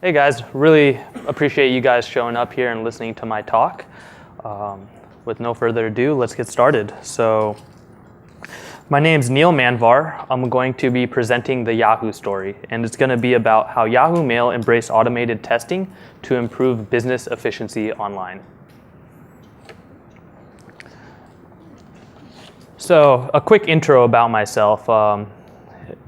Hey guys, really appreciate you guys showing up here and listening to my talk. With no further ado, let's get started. So, my name's Neil Manvar. I'm going to be presenting the Yahoo story, and it's going to be about how Yahoo Mail embraced automated testing to improve business efficiency online. So, a quick intro about myself.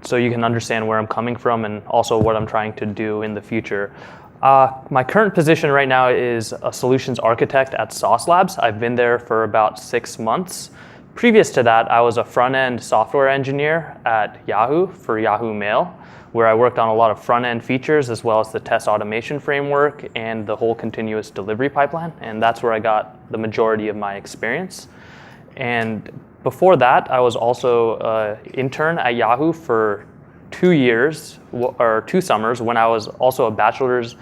So you can understand where I'm coming from and also what I'm trying to do in the future. My current position right now is a solutions architect at Sauce Labs. I've been there for about 6 months. Previous to that, I was a front-end software engineer at Yahoo for Yahoo Mail, where I worked on a lot of front-end features as well as the test automation framework and the whole continuous delivery pipeline. And that's where I got the majority of my experience. And before that, I was also an intern at Yahoo for 2 years, or 2 summers, when I was also a bachelor's,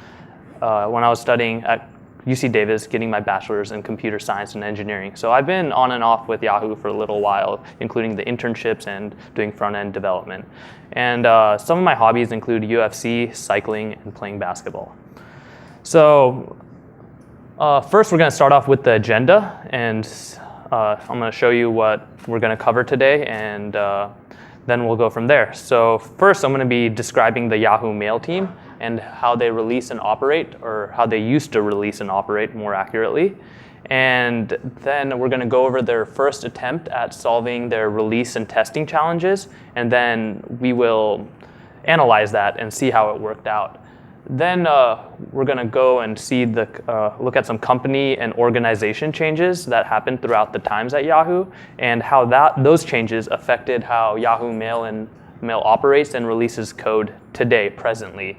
when I was studying at UC Davis, getting my bachelor's in computer science and engineering. So I've been on and off with Yahoo for a little while, including the internships and doing front-end development. And some of my hobbies include UFC, cycling, and playing basketball. So first, we're going to start off with the agenda, and I'm going to show you what we're going to cover today, and then we'll go from there. So first, I'm going to be describing the Yahoo Mail team and how they release and operate, or how they used to release and operate more accurately. And then we're going to go over their first attempt at solving their release and testing challenges, and then we will analyze that and see how it worked out. Then we're going to go and see look at some company and organization changes that happened throughout the times at Yahoo, and how those changes affected how Yahoo Mail operates and releases code today, presently.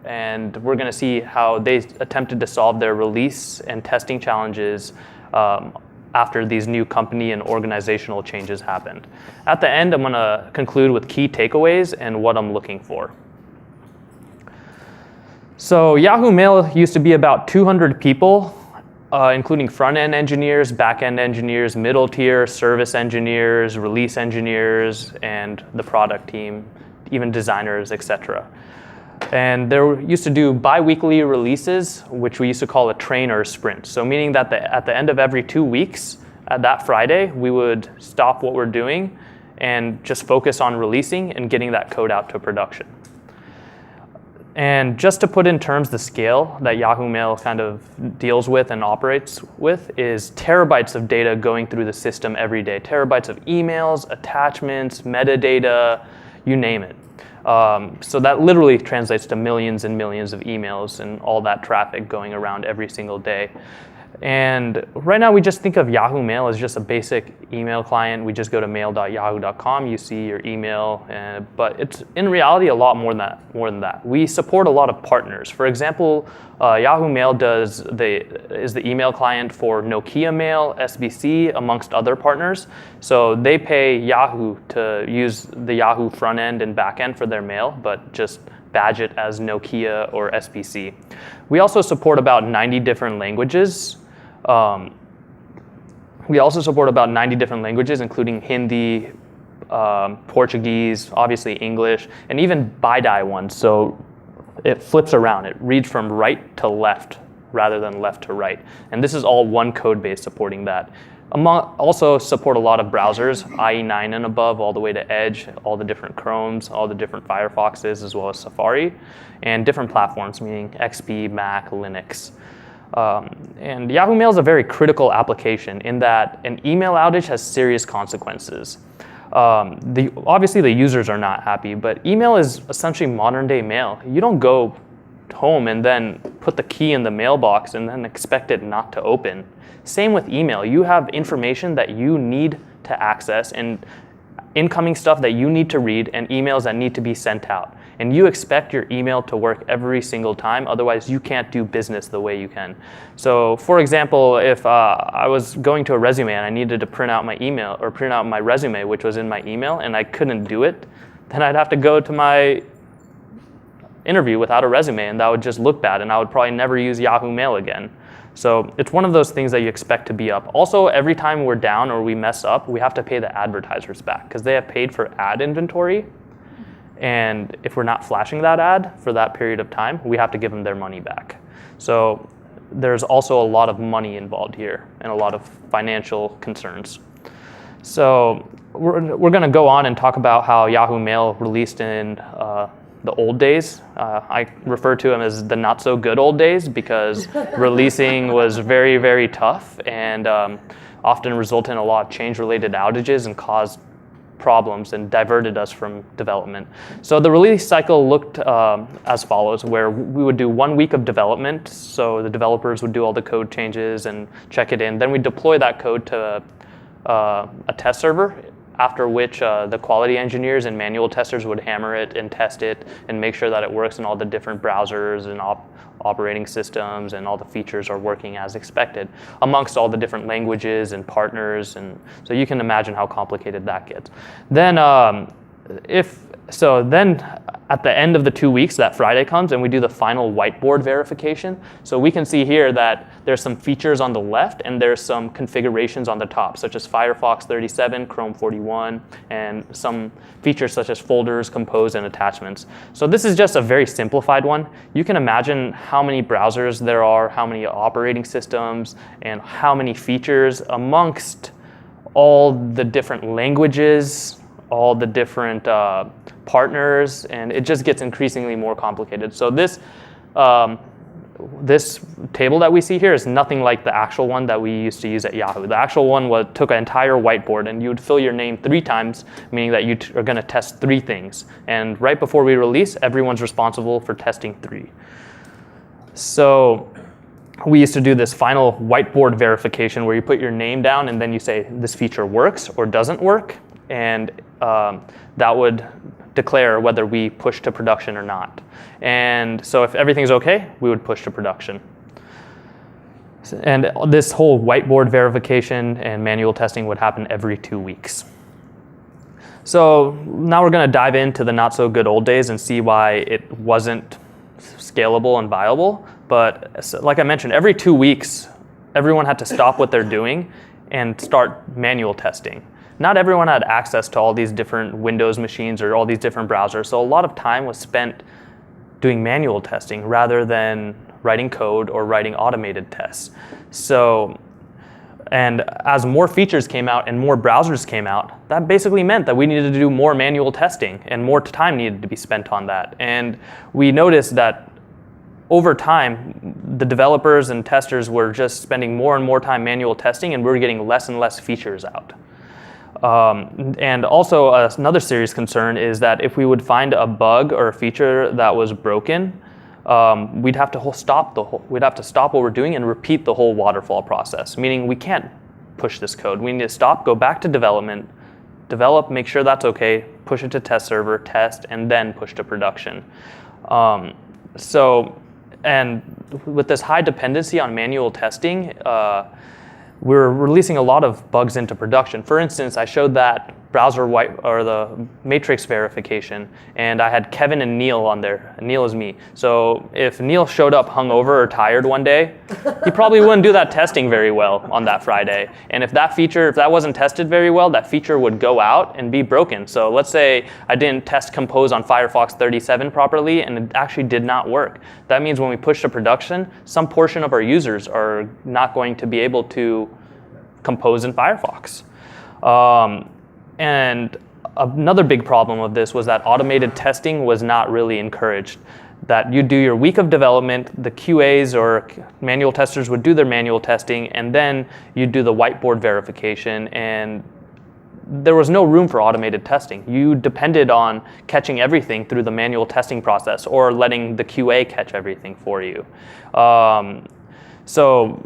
And we're going to see how they attempted to solve their release and testing challenges after these new company and organizational changes happened. At the end, I'm going to conclude with key takeaways and what I'm looking for. So Yahoo Mail used to be about 200 people, including front-end engineers, back-end engineers, middle tier, service engineers, release engineers, and the product team, even designers, etc. And they used to do bi-weekly releases, which we used to call a train or a sprint. So meaning that at the end of every 2 weeks, at that Friday, we would stop what we're doing and just focus on releasing and getting that code out to production. And just to put in terms the scale that Yahoo Mail kind of deals with and operates with is terabytes of data going through the system every day. Terabytes of emails, attachments, metadata, you name it. So that literally translates to millions and millions of emails and all that traffic going around every single day. And right now we just think of Yahoo Mail as just a basic email client. We just go to mail.yahoo.com, you see your email, but it's in reality a lot more than that. We support a lot of partners. For example, Yahoo Mail is the email client for Nokia Mail, SBC, amongst other partners. So they pay Yahoo to use the Yahoo front end and back end for their mail, but just badge it as Nokia or SBC. We also support about 90 different languages. We also support about 90 different languages, including Hindi, Portuguese, obviously English, and even BiDi ones. So it flips around. It reads from right to left rather than left to right. And this is all one code base supporting that. Also support a lot of browsers, IE9 and above, all the way to Edge, all the different Chromes, all the different Firefoxes, as well as Safari, and different platforms, meaning XP, Mac, Linux. And Yahoo Mail is a very critical application in that an email outage has serious consequences. Obviously, the users are not happy, but email is essentially modern day mail. You don't go home and then put the key in the mailbox and then expect it not to open. Same with email. You have information that you need to access and incoming stuff that you need to read and emails that need to be sent out. And you expect your email to work every single time, otherwise you can't do business the way you can. So for example, if I was going to a resume and I needed to print out my email or print out my resume, which was in my email, and I couldn't do it, then I'd have to go to my interview without a resume, and that would just look bad, and I would probably never use Yahoo Mail again. So it's one of those things that you expect to be up. Also, every time we're down or we mess up, we have to pay the advertisers back because they have paid for ad inventory. And if we're not flashing that ad for that period of time, we have to give them their money back. So there's also a lot of money involved here and a lot of financial concerns. So we're going to go on and talk about how Yahoo Mail released in the old days. I refer to them as the not so good old days because releasing was very, very tough and often resulted in a lot of change-related outages and caused problems and diverted us from development. So the release cycle looked as follows, where we would do 1 week of development. So the developers would do all the code changes and check it in. Then we deploy that code to a test server, after which the quality engineers and manual testers would hammer it and test it and make sure that it works in all the different browsers and operating systems and all the features are working as expected amongst all the different languages and partners. And so you can imagine how complicated that gets. Then then at the end of the 2 weeks, that Friday comes and we do the final whiteboard verification. So we can see here that there's some features on the left and there's some configurations on the top, such as Firefox 37, Chrome 41, and some features such as folders, compose, and attachments. So this is just a very simplified one. You can imagine how many browsers there are, how many operating systems, and how many features amongst all the different languages, all the different partners, and it just gets increasingly more complicated. So this table that we see here is nothing like the actual one that we used to use at Yahoo. The actual one took an entire whiteboard, and you would fill your name 3 times, meaning that you are going to test 3 things. And right before we release, everyone's responsible for testing 3. So we used to do this final whiteboard verification where you put your name down and then you say this feature works or doesn't work, and that would declare whether we push to production or not. And so if everything's okay, we would push to production. And this whole whiteboard verification and manual testing would happen every 2 weeks. So now we're going to dive into the not so good old days and see why it wasn't scalable and viable. But like I mentioned, every 2 weeks, everyone had to stop what they're doing and start manual testing. Not everyone had access to all these different Windows machines or all these different browsers, so a lot of time was spent doing manual testing rather than writing code or writing automated tests. So, and as more features came out and more browsers came out, that basically meant that we needed to do more manual testing and more time needed to be spent on that. And we noticed that over time, the developers and testers were just spending more and more time manual testing, and we were getting less and less features out. And also another serious concern is that if we would find a bug or a feature that was broken, we'd have to stop what we're doing and repeat the whole waterfall process, meaning we can't push this code. We need to stop, go back to development, develop, make sure that's okay, push it to test server, test, and then push to production. And with this high dependency on manual testing, we're releasing a lot of bugs into production. For instance, I showed that the matrix verification, and I had Kevin and Neil on there. Neil is me. So if Neil showed up hungover or tired one day, he probably wouldn't do that testing very well on that Friday. And if that wasn't tested very well, that feature would go out and be broken. So let's say I didn't test compose on Firefox 37 properly, and it actually did not work. That means when we push to production, some portion of our users are not going to be able to compose in Firefox. And another big problem of this was that automated testing was not really encouraged. That you do your week of development, the QAs or manual testers would do their manual testing, and then you do the whiteboard verification, and there was no room for automated testing. You depended on catching everything through the manual testing process or letting the QA catch everything for you. So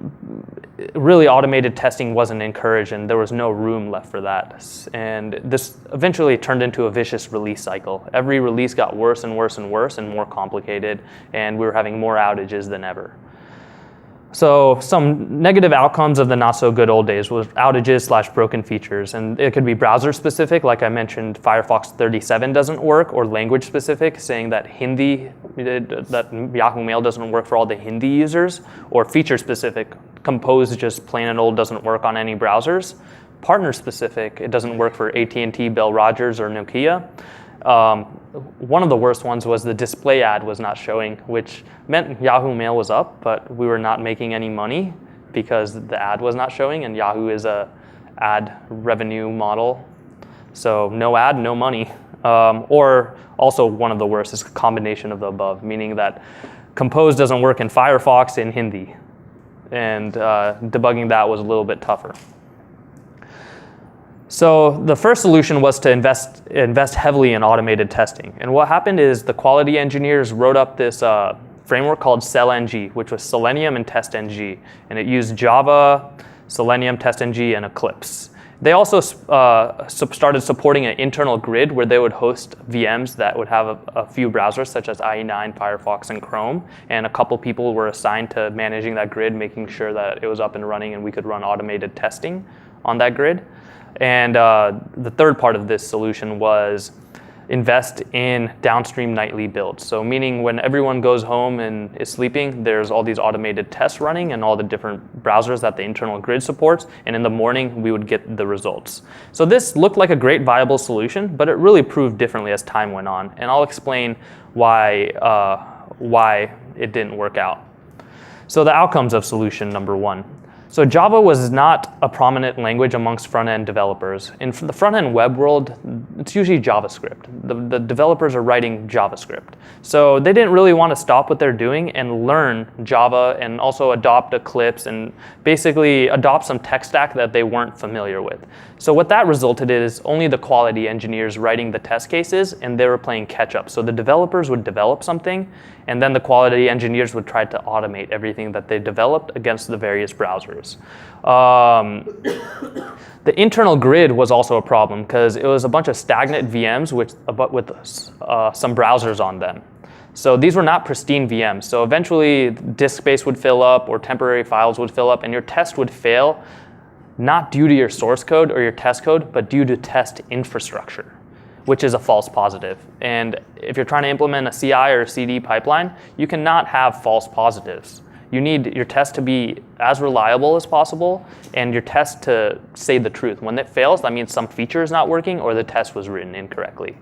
really automated testing wasn't encouraged, and there was no room left for that. And this eventually turned into a vicious release cycle. Every release got worse and worse and worse and more complicated, and we were having more outages than ever. So some negative outcomes of the not so good old days was outages / broken features. And it could be browser specific, like I mentioned, Firefox 37 doesn't work, or language specific, saying that that Yahoo Mail doesn't work for all the Hindi users, or feature specific, Compose just plain and old doesn't work on any browsers. Partner specific, it doesn't work for AT&T, Bell Rogers, or Nokia. One of the worst ones was the display ad was not showing, which meant Yahoo Mail was up, but we were not making any money because the ad was not showing, and Yahoo is a ad revenue model. So no ad, no money. Or also one of the worst is a combination of the above, meaning that Compose doesn't work in Firefox in Hindi. And debugging that was a little bit tougher. So the first solution was to invest heavily in automated testing. And what happened is the quality engineers wrote up this framework called SelNG, which was Selenium and TestNG. And it used Java, Selenium, TestNG, and Eclipse. They also started supporting an internal grid where they would host VMs that would have a few browsers such as IE9, Firefox, and Chrome. And a couple people were assigned to managing that grid, making sure that it was up and running and we could run automated testing on that grid. And the third part of this solution was invest in downstream nightly builds. So meaning when everyone goes home and is sleeping, there's all these automated tests running and all the different browsers that the internal grid supports. And in the morning, we would get the results. So this looked like a great viable solution, but it really proved differently as time went on. And I'll explain why it didn't work out. So the outcomes of solution number one. So Java was not a prominent language amongst front-end developers. In the front-end web world, it's usually JavaScript. The developers are writing JavaScript. So they didn't really want to stop what they're doing and learn Java and also adopt Eclipse and basically adopt some tech stack that they weren't familiar with. So what that resulted in is only the quality engineers writing the test cases, and they were playing catch up. So the developers would develop something, and then the quality engineers would try to automate everything that they developed against the various browsers. The internal grid was also a problem because it was a bunch of stagnant VMs with some browsers on them. So these were not pristine VMs. So eventually disk space would fill up or temporary files would fill up and your test would fail, not due to your source code or your test code, but due to test infrastructure, which is a false positive. And if you're trying to implement a CI or a CD pipeline, you cannot have false positives. You need your test to be as reliable as possible and your test to say the truth. When it fails, that means some feature is not working or the test was written incorrectly.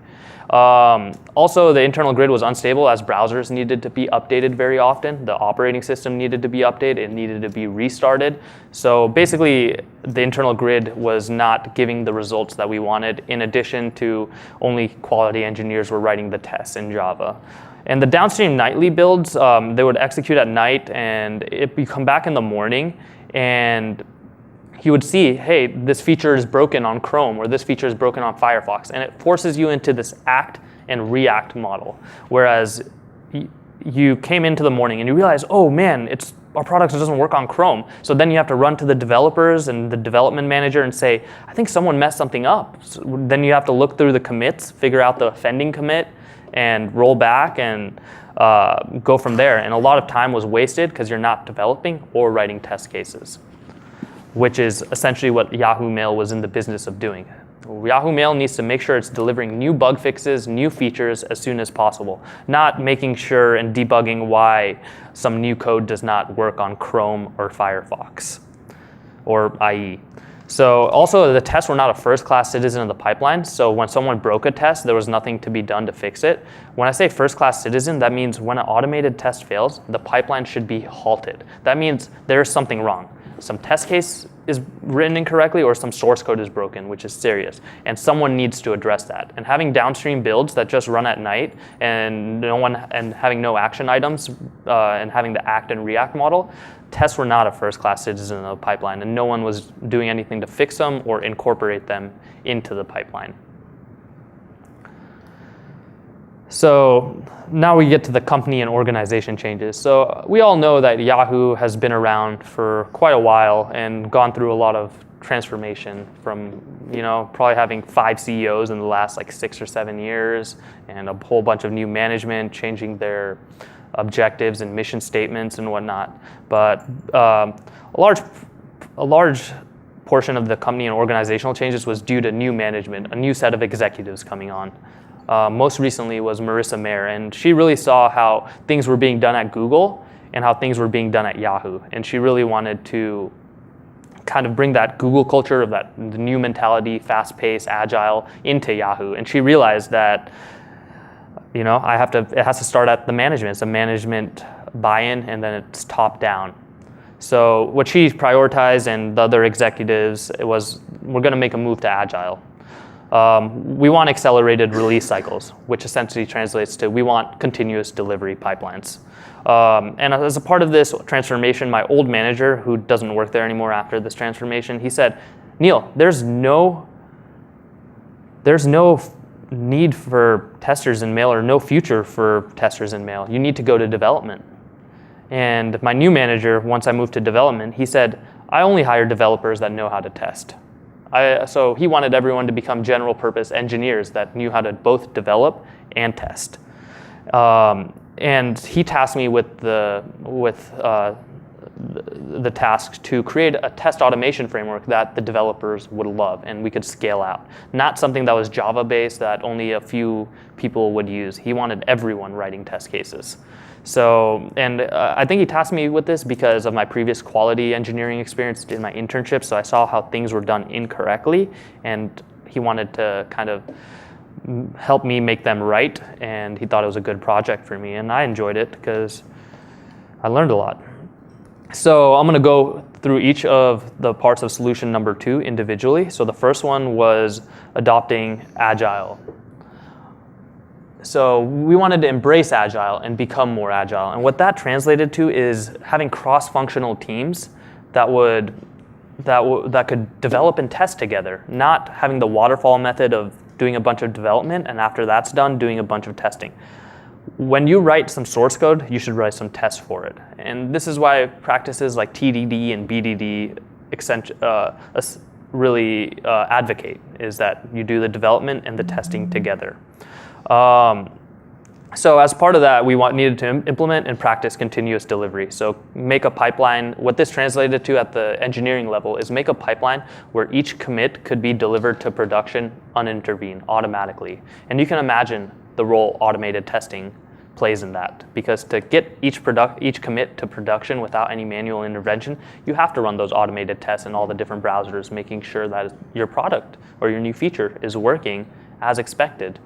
Also, the internal grid was unstable as browsers needed to be updated very often. The operating system needed to be updated. It needed to be restarted. So basically, the internal grid was not giving the results that we wanted, in addition to only quality engineers were writing the tests in Java. And the downstream nightly builds, they would execute at night, and you come back in the morning, and you would see, hey, this feature is broken on Chrome, or this feature is broken on Firefox, and it forces you into this act and react model. Whereas you came into the morning and you realize, oh man, our product doesn't work on Chrome. So then you have to run to the developers and the development manager and say, I think someone messed something up. So then you have to look through the commits, figure out the offending commit, and roll back and go from there. And a lot of time was wasted because you're not developing or writing test cases, which is essentially what Yahoo Mail was in the business of doing. Yahoo Mail needs to make sure it's delivering new bug fixes, new features as soon as possible, not making sure and debugging why some new code does not work on Chrome or Firefox or IE. So also the tests were not a first-class citizen of the pipeline. So when someone broke a test, there was nothing to be done to fix it. When I say first-class citizen, that means when an automated test fails, the pipeline should be halted. That means there's something wrong. Some test case is written incorrectly or some source code is broken, which is serious. And someone needs to address that. And having downstream builds that just run at night and having no action items and having the act and react model, tests were not a first-class citizen of the pipeline, and no one was doing anything to fix them or incorporate them into the pipeline. So now we get to the company and organization changes. So we all know that Yahoo has been around for quite a while and gone through a lot of transformation from, probably having 5 CEOs in the last 6 or 7 years and a whole bunch of new management changing their objectives and mission statements and whatnot. But a large portion of the company and organizational changes was due to new management, a new set of executives coming on. Most recently was Marissa Mayer, and she really saw how things were being done at Google and how things were being done at Yahoo. And she really wanted to kind of bring that Google culture of that the new mentality, fast-paced, agile into Yahoo. And she realized that, it has to start at the management. It's a management buy-in, and then it's top down. So what she prioritized and the other executives, it was, we're going to make a move to Agile. We want accelerated release cycles, which essentially translates to we want continuous delivery pipelines. And as a part of this transformation, my old manager, who doesn't work there anymore after this transformation, he said, Neil, there's no need for testers in Mail or no future for testers in Mail. You need to go to development. And my new manager, once I moved to development, he said, I only hire developers that know how to test. So he wanted everyone to become general purpose engineers that knew how to both develop and test. And he tasked me with the task to create a test automation framework that the developers would love and we could scale out. Not something that was Java-based that only a few people would use. He wanted everyone writing test cases. So, and I think he tasked me with this because of my previous quality engineering experience in my internship. So I saw how things were done incorrectly, and he wanted to kind of help me make them right. And he thought it was a good project for me, and I enjoyed it because I learned a lot. So I'm going to go through each of the parts of solution number 2 individually. So the first one was adopting Agile. So we wanted to embrace Agile and become more agile. And what that translated to is having cross-functional teams that could develop and test together, not having the waterfall method of doing a bunch of development and after that's done, doing a bunch of testing. When you write some source code, you should write some tests for it. And this is why practices like TDD and BDD really advocate, is that you do the development and the testing together. So as part of that, we needed to implement and practice continuous delivery. So make a pipeline. What this translated to at the engineering level is make a pipeline where each commit could be delivered to production unintervened automatically. And you can imagine the role automated testing plays in that, because to get each commit to production without any manual intervention, you have to run those automated tests in all the different browsers, making sure that your product or your new feature is working as expected.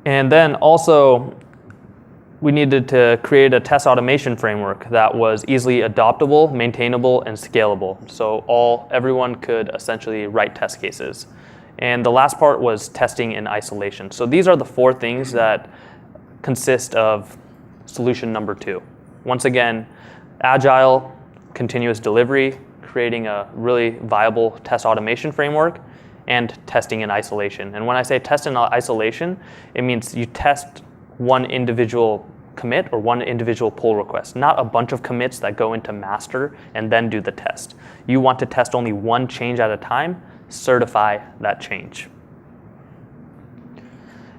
And then also, we needed to create a test automation framework that was easily adoptable, maintainable, and scalable. So everyone could essentially write test cases. And the last part was testing in isolation. So these are the 4 things that consist of solution number 2. Once again, Agile, continuous delivery, creating a really viable test automation framework, and testing in isolation. And when I say test in isolation, it means you test one individual commit or one individual pull request, not a bunch of commits that go into master and then do the test. You want to test only one change at a time, certify that change.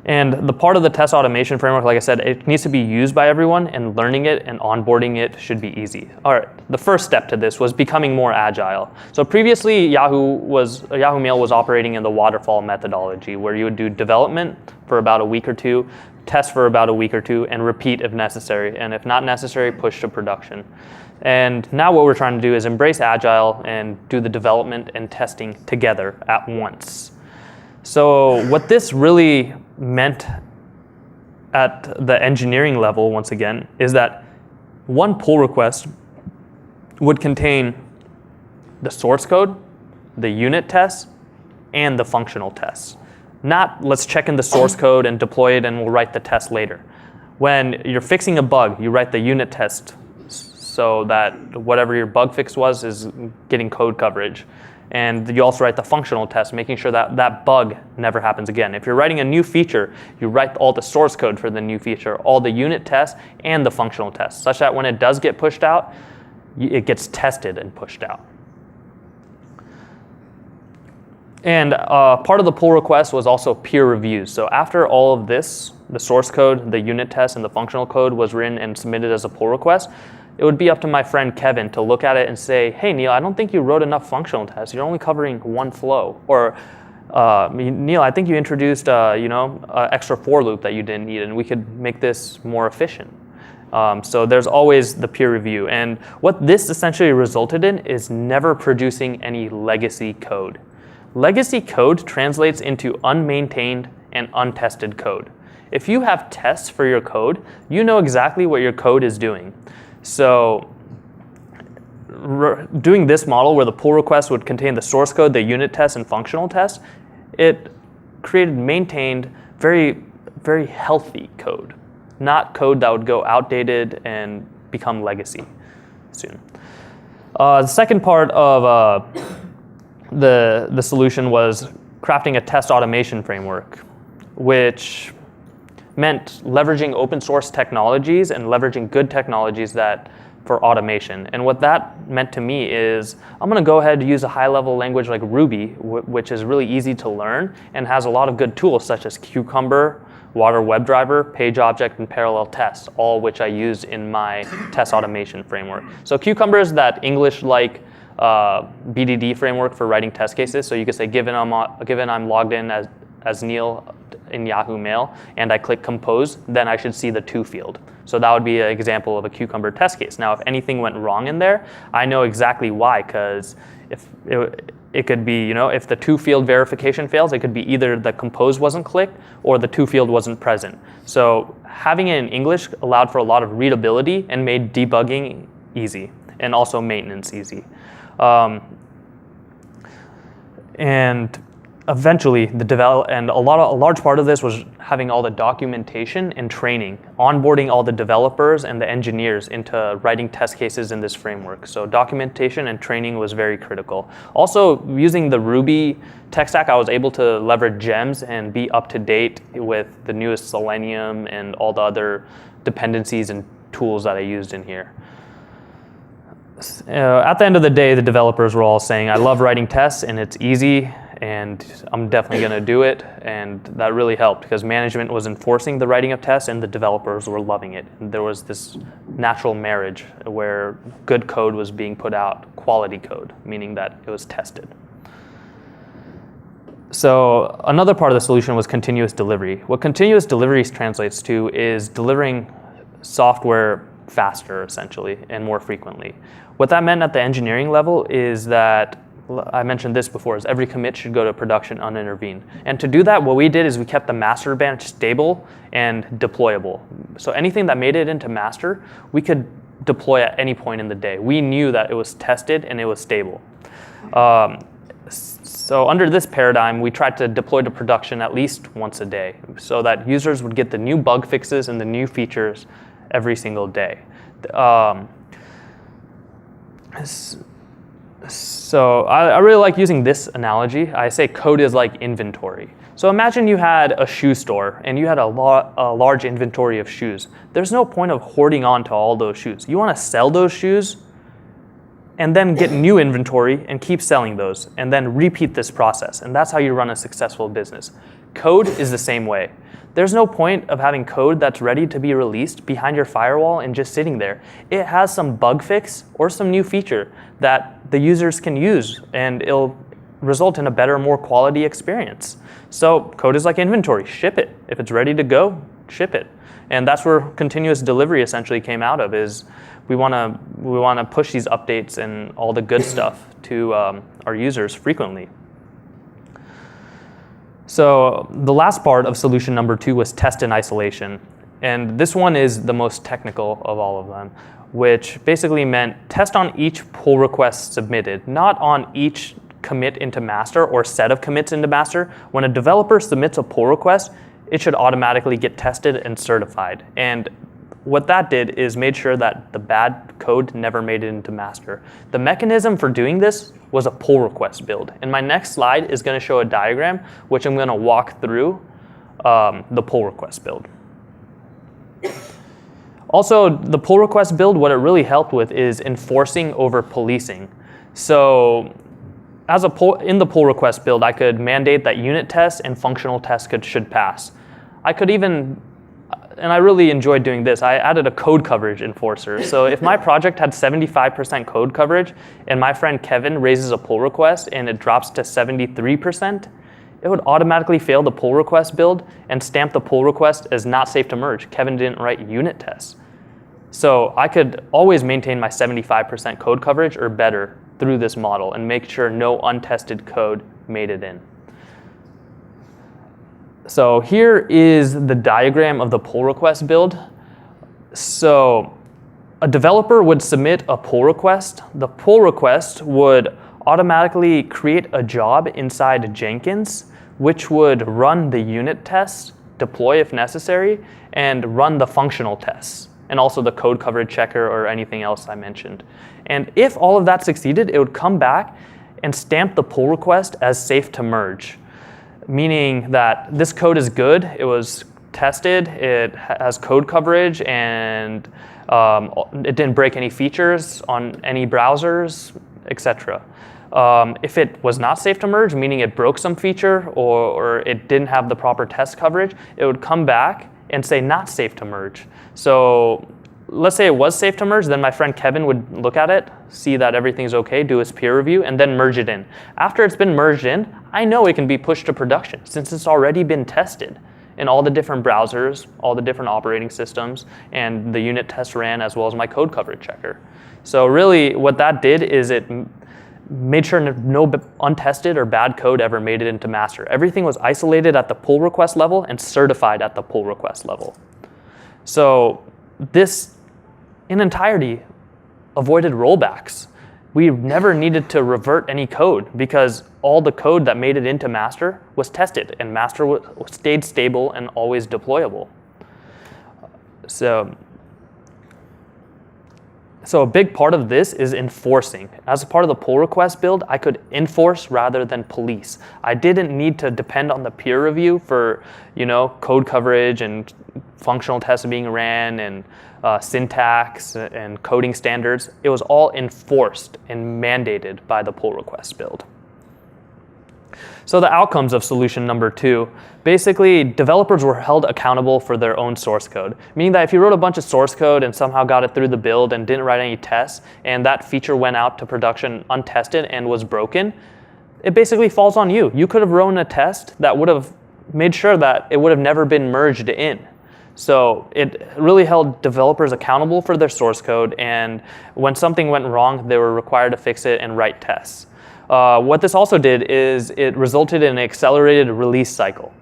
And the part of the test automation framework, like I said, it needs to be used by everyone, and learning it and onboarding it should be easy. All right, the first step to this was becoming more agile. So previously, Yahoo Mail was operating in the waterfall methodology, where you would do development for about a week or 2, test for about a week or 2, and repeat if necessary. And if not necessary, push to production. And now what we're trying to do is embrace Agile and do the development and testing together at once. So what this really meant at the engineering level, once again, is that one pull request would contain the source code, the unit tests, and the functional tests. Not let's check in the source code and deploy it and we'll write the test later. When you're fixing a bug, you write the unit test so that whatever your bug fix was is getting code coverage. And you also write the functional test, making sure that that bug never happens again. If you're writing a new feature, you write all the source code for the new feature, all the unit tests, and the functional tests, such that when it does get pushed out, it gets tested and pushed out. And part of the pull request was also peer reviews. So after all of this, the source code, the unit test, and the functional code was written and submitted as a pull request, it would be up to my friend Kevin to look at it and say, hey, Neil, I don't think you wrote enough functional tests. You're only covering one flow. Or, Neil, I think you introduced extra for loop that you didn't need, and we could make this more efficient. So there's always the peer review. And what this essentially resulted in is never producing any legacy code. Legacy code translates into unmaintained and untested code. If you have tests for your code, you know exactly what your code is doing. So doing this model where the pull request would contain the source code, the unit test, and functional test, it created maintained, very, very healthy code, not code that would go outdated and become legacy soon. The second part of the solution was crafting a test automation framework, which meant leveraging open source technologies and leveraging good technologies for automation. And what that meant to me is I'm going to go ahead and use a high-level language like Ruby, which is really easy to learn and has a lot of good tools such as Cucumber, Water WebDriver, Page Object, and Parallel Test, all which I used in my test automation framework. So Cucumber is that English-like BDD framework for writing test cases. So you could say, given I'm logged in as Neil in Yahoo Mail, and I click compose, then I should see the to field. So that would be an example of a Cucumber test case. Now, if anything went wrong in there, I know exactly why, because if it could be, if the to field verification fails, it could be either the compose wasn't clicked or the to field wasn't present. So having it in English allowed for a lot of readability and made debugging easy and also maintenance easy. And eventually, a large part of this was having all the documentation and training, onboarding all the developers and the engineers into writing test cases in this framework. So documentation and training was very critical. Also, using the Ruby tech stack, I was able to leverage gems and be up to date with the newest Selenium and all the other dependencies and tools that I used in here. At the end of the day, the developers were all saying, I love writing tests and it's easy, and I'm definitely going to do it. And that really helped because management was enforcing the writing of tests and the developers were loving it. And there was this natural marriage where good code was being put out, quality code, meaning that it was tested. So another part of the solution was continuous delivery. What continuous delivery translates to is delivering software faster, essentially, and more frequently. What that meant at the engineering level is that, I mentioned this before, is every commit should go to production unintervened. And to do that, what we did is we kept the master branch stable and deployable. So anything that made it into master, we could deploy at any point in the day. We knew that it was tested and it was stable. So under this paradigm, we tried to deploy to production at least once a day so that users would get the new bug fixes and the new features every single day. So I really like using this analogy. I say code is like inventory. So imagine you had a shoe store and you had a large inventory of shoes. There's no point of hoarding on to all those shoes. You want to sell those shoes and then get new inventory and keep selling those and then repeat this process. And that's how you run a successful business. Code is the same way. There's no point of having code that's ready to be released behind your firewall and just sitting there. It has some bug fix or some new feature that the users can use, and it'll result in a better, more quality experience. So code is like inventory. Ship it. If it's ready to go, ship it. And that's where continuous delivery essentially came out of, is we want to push these updates and all the good stuff to our users frequently. So the last part of solution number 2 was test and isolation. And this one is the most technical of all of them, which basically meant test on each pull request submitted, not on each commit into master or set of commits into master. When a developer submits a pull request, it should automatically get tested and certified. And what that did is made sure that the bad code never made it into master. The mechanism for doing this was a pull request build. And my next slide is going to show a diagram which I'm going to walk through the pull request build. Also, the pull request build, what it really helped with is enforcing over policing. So in the pull request build, I could mandate that unit tests and functional tests should pass. I could even, and I really enjoyed doing this, I added a code coverage enforcer. So if my project had 75% code coverage and my friend Kevin raises a pull request and it drops to 73%, it would automatically fail the pull request build and stamp the pull request as not safe to merge. Kevin didn't write unit tests. So I could always maintain my 75% code coverage or better through this model and make sure no untested code made it in. So here is the diagram of the pull request build. So a developer would submit a pull request. The pull request would automatically create a job inside Jenkins, which would run the unit tests, deploy if necessary, and run the functional tests, and also the code coverage checker or anything else I mentioned. And if all of that succeeded, it would come back and stamp the pull request as safe to merge, meaning that this code is good, it was tested, it has code coverage, and it didn't break any features on any browsers, etc. If it was not safe to merge, meaning it broke some feature or it didn't have the proper test coverage, it would come back and say not safe to merge. So let's say it was safe to merge, then my friend Kevin would look at it, see that everything's okay, do his peer review, and then merge it in. After it's been merged in, I know it can be pushed to production since it's already been tested in all the different browsers, all the different operating systems, and the unit test ran as well as my code coverage checker. So really what that did is it made sure no untested or bad code ever made it into master. Everything was isolated at the pull request level and certified at the pull request level. So this, in entirety, avoided rollbacks. We never needed to revert any code because all the code that made it into master was tested and master stayed stable and always deployable. So a big part of this is enforcing. As a part of the pull request build, I could enforce rather than police. I didn't need to depend on the peer review for, code coverage and functional tests being ran and syntax and coding standards. It was all enforced and mandated by the pull request build. So the outcomes of solution number 2, basically developers were held accountable for their own source code, meaning that if you wrote a bunch of source code and somehow got it through the build and didn't write any tests, and that feature went out to production untested and was broken, it basically falls on you. You could have written a test that would have made sure that it would have never been merged in. So it really held developers accountable for their source code, and when something went wrong, they were required to fix it and write tests. What this also did is it resulted in an accelerated release cycle.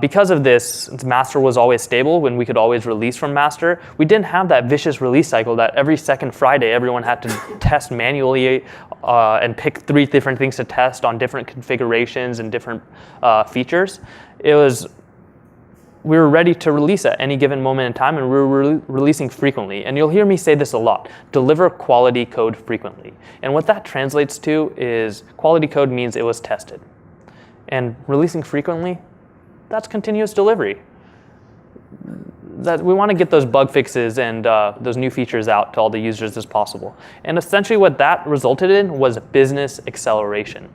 Because of this, since master was always stable when we could always release from master, we didn't have that vicious release cycle that every second Friday everyone had to test manually and pick 3 different things to test on different configurations and different features. We were ready to release at any given moment in time, and we were releasing frequently. And you'll hear me say this a lot: deliver quality code frequently. And what that translates to is quality code means it was tested. And releasing frequently, that's continuous delivery. That we want to get those bug fixes and those new features out to all the users as possible. And essentially what that resulted in was business acceleration.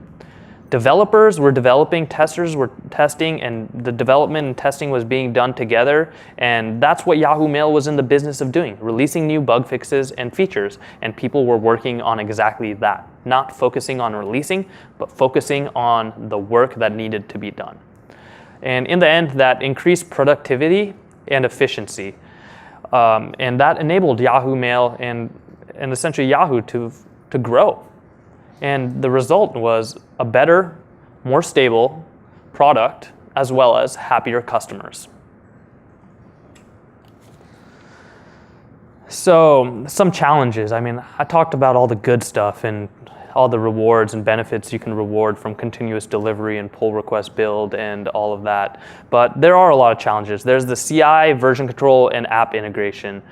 Developers were developing, testers were testing, and the development and testing was being done together. And that's what Yahoo Mail was in the business of doing, releasing new bug fixes and features. And people were working on exactly that, not focusing on releasing, but focusing on the work that needed to be done. And in the end, that increased productivity and efficiency. And that enabled Yahoo Mail and essentially Yahoo to grow. And the result was a better, more stable product, as well as happier customers. So some challenges. I talked about all the good stuff and all the rewards and benefits you can reward from continuous delivery and pull request build and all of that. But there are a lot of challenges. There's the CI, version control, and app integration.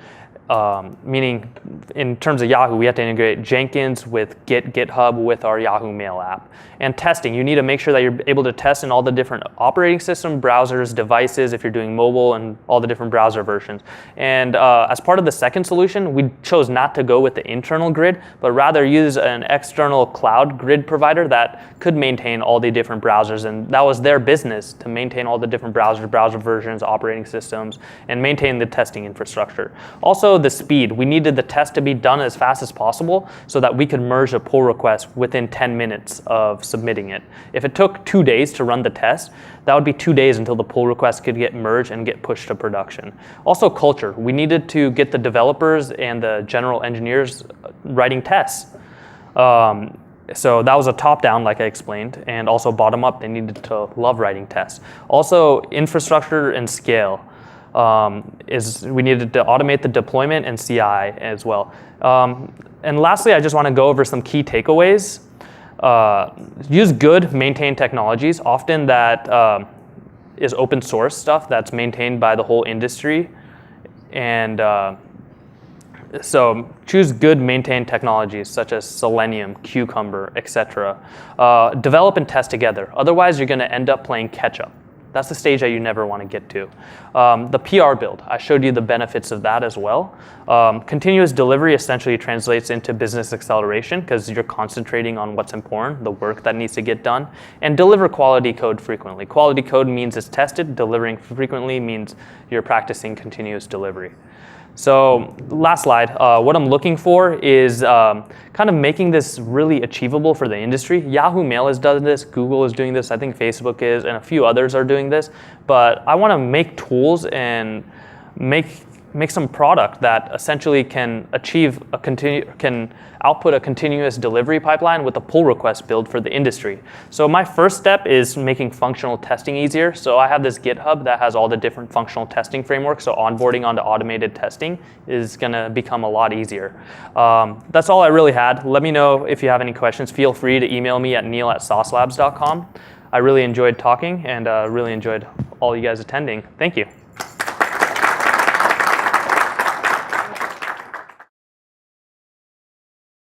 Meaning in terms of Yahoo, we have to integrate Jenkins with GitHub with our Yahoo Mail app. And testing, you need to make sure that you're able to test in all the different operating system, browsers, devices, if you're doing mobile, and all the different browser versions. And as part of the second solution, we chose not to go with the internal grid, but rather use an external cloud grid provider that could maintain all the different browsers. And that was their business, to maintain all the different browser versions, operating systems, and maintain the testing infrastructure. Also, the speed. We needed the test to be done as fast as possible so that we could merge a pull request within 10 minutes of submitting it. If it took 2 days to run the test, that would be 2 days until the pull request could get merged and get pushed to production. Also culture. We needed to get the developers and the general engineers writing tests. So that was a top-down, like I explained, and also bottom-up. They needed to love writing tests. Also, infrastructure and scale. We needed to automate the deployment and CI as well. And lastly, I just want to go over some key takeaways. Use good, maintained technologies. Often that is open source stuff that's maintained by the whole industry. And so choose good maintained technologies such as Selenium, Cucumber, etc. Develop and test together. Otherwise, you're going to end up playing catch up. That's the stage that you never want to get to. The PR build, I showed you the benefits of that as well. Continuous delivery essentially translates into business acceleration because you're concentrating on what's important, the work that needs to get done, and deliver quality code frequently. Quality code means it's tested. Delivering frequently means you're practicing continuous delivery. So last slide, what I'm looking for is kind of making this really achievable for the industry. Yahoo Mail has done this, Google is doing this, I think Facebook is, and a few others are doing this. But I want to make tools and make some product that essentially can can output a continuous delivery pipeline with a pull request build for the industry. So my first step is making functional testing easier. So I have this GitHub that has all the different functional testing frameworks. So onboarding onto automated testing is going to become a lot easier. That's all I really had. Let me know if you have any questions. Feel free to email me at neil@saucelabs.com. I really enjoyed talking and really enjoyed all you guys attending. Thank you.